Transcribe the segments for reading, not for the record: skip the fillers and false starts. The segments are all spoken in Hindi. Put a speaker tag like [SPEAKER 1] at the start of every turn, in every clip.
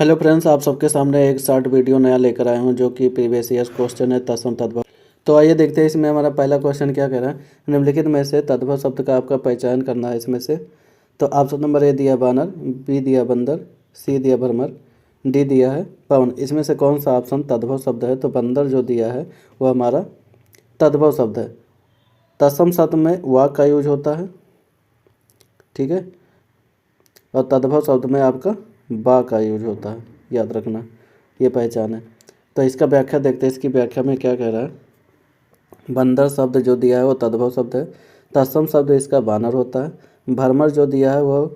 [SPEAKER 1] हेलो फ्रेंड्स, आप सबके सामने एक शॉर्ट वीडियो नया लेकर आया हूं जो कि प्रीवियस ईयर क्वेश्चन है तत्सम तद्भव। तो आइए देखते हैं इसमें हमारा पहला क्वेश्चन क्या कह रहा है। निम्नलिखित में से तद्भव शब्द का आपका पहचान करना है इसमें से। तो ऑप्शन नंबर ए दिया बानर, बी दिया बंदर, सी दिया भ्रमर, डी दिया है पवन। इसमें से कौन सा ऑप्शन तद्भव शब्द है? तो बंदर जो दिया है वो हमारा तद्भव शब्द है। तत्सम शब्द में वाक का यूज होता है, ठीक है, और तद्भव शब्द में आपका बा का यूज होता है, याद रखना, ये पहचान है। तो इसका व्याख्या देखते हैं, इसकी व्याख्या में क्या कह रहा है। बंदर शब्द जो दिया है वो तद्भव शब्द है। तत्सम शब्द इसका बानर होता है। भ्रमर जो दिया है वो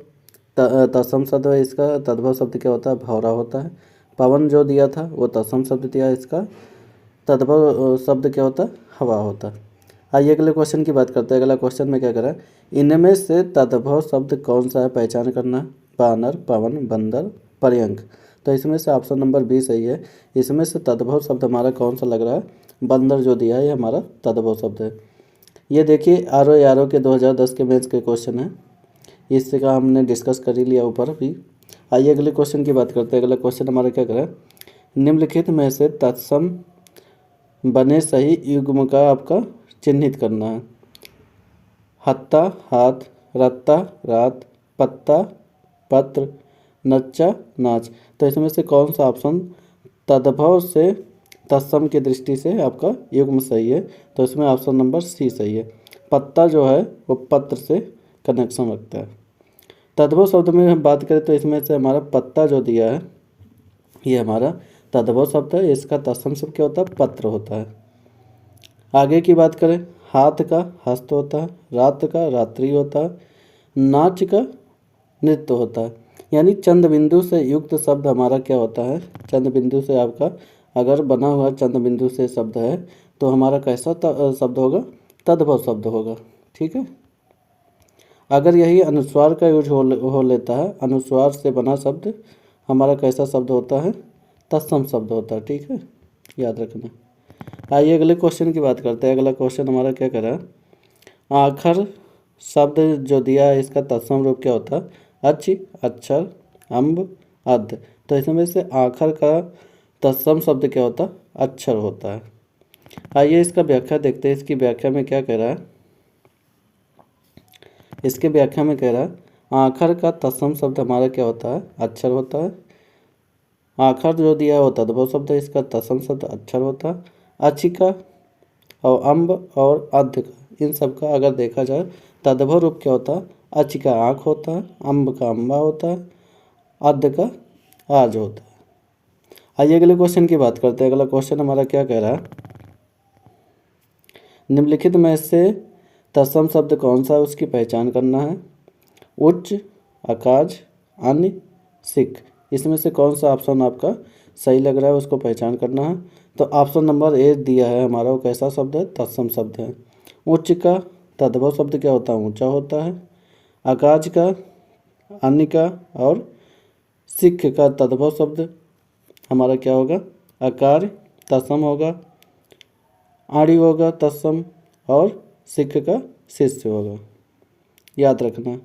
[SPEAKER 1] तत्सम शब्द है, इसका तद्भव शब्द क्या होता है? भौरा होता है। पवन जो दिया था वो तत्सम शब्द दिया है, इसका तद्भव शब्द क्या होता है? हवा होता है। आइए अगले क्वेश्चन की बात करते हैं। अगला क्वेश्चन में क्या कह रहा है, इनमें से तद्भव शब्द कौन सा है? पहचान करना है। बानर, पवन, बंदर, पर्यंक। तो इसमें से ऑप्शन नंबर बी सही है। इसमें से तद्भव शब्द हमारा कौन सा लग रहा है? बंदर जो दिया है ये हमारा तद्भव शब्द है। ये देखिए आर के 2010 के मैथ्स के क्वेश्चन है, इसका हमने डिस्कस कर ही लिया ऊपर भी। आइए अगले क्वेश्चन की बात करते हैं। अगला क्वेश्चन हमारा क्या कह रहा है, निम्नलिखित में से तत्सम बने सही युग्म का आपका चिन्हित करना है। हत्ता हाथ, रत्ता रात, पत्ता पत्र, नच्चा नाच। तो इसमें से कौन सा ऑप्शन तद्भव से तत्सम की दृष्टि से आपका युग्म सही है? तो इसमें ऑप्शन नंबर सी सही है। पत्ता जो है वो पत्र से कनेक्शन रखता है। तद्भव शब्द में हम बात करें तो इसमें से हमारा पत्ता जो दिया है ये हमारा तद्भव शब्द है, इसका तत्सम शब्द क्या होता है? पत्र होता है। आगे की बात करें, हाथ का हस्त होता है, रात का रात्रि होता है, नाच का नृत्य होता है। यानी चंद बिंदु से युक्त शब्द हमारा क्या होता है? चंद बिंदु से आपका अगर बना हुआ चंद बिंदु से शब्द है तो हमारा कैसा शब्द होगा? तद्भव शब्द होगा, ठीक है। अगर यही अनुस्वार का यूज हो लेता है, अनुस्वार से बना शब्द हमारा कैसा शब्द होता है? तत्सम शब्द होता है, ठीक है, याद रखना। आइए अगले क्वेश्चन की बात करते हैं। अगला क्वेश्चन हमारा क्या कर रहा है, आखर शब्द जो दिया है इसका तत्सम रूप क्या होता है? अच्छ, अक्षर, अम्ब, अध। तो इसमें से आखर का तत्सम शब्द क्या होता है? अक्षर होता है। आइए इसका व्याख्या देखते हैं। इसकी व्याख्या में क्या कह रहा है, इसके व्याख्या में कह रहा है आखर का तत्सम शब्द हमारा क्या होता है? अक्षर होता है। आखर जो दिया है वो तद्भव शब्द है, इसका तत्सम शब्द अक्षर होता है। अचिका और अम्ब और अध का, इन सब का अगर देखा जाए तद्भव रूप क्या होता है? अच का आँख होता है, अम्ब का अम्बा होता है, अध का आज होता है। आइए अगले क्वेश्चन की बात करते हैं। अगला क्वेश्चन हमारा क्या कह रहा है, निम्नलिखित में से तत्सम शब्द कौन सा है उसकी पहचान करना है। उच्च, अकाज, अन्य, सिख। इसमें से कौन सा ऑप्शन आपका सही लग रहा है उसको पहचान करना है। तो ऑप्शन नंबर ए दिया है हमारा, वो कैसा शब्द है? तत्सम शब्द है। उच्च का तद्भव शब्द क्या होता है? ऊंचा होता है। अकाज का, अन्य का और सिख का तद्भव शब्द हमारा क्या होगा? अकार तत्सम होगा, आड़ी होगा तत्सम और सिख का शिष्य होगा, याद रखना।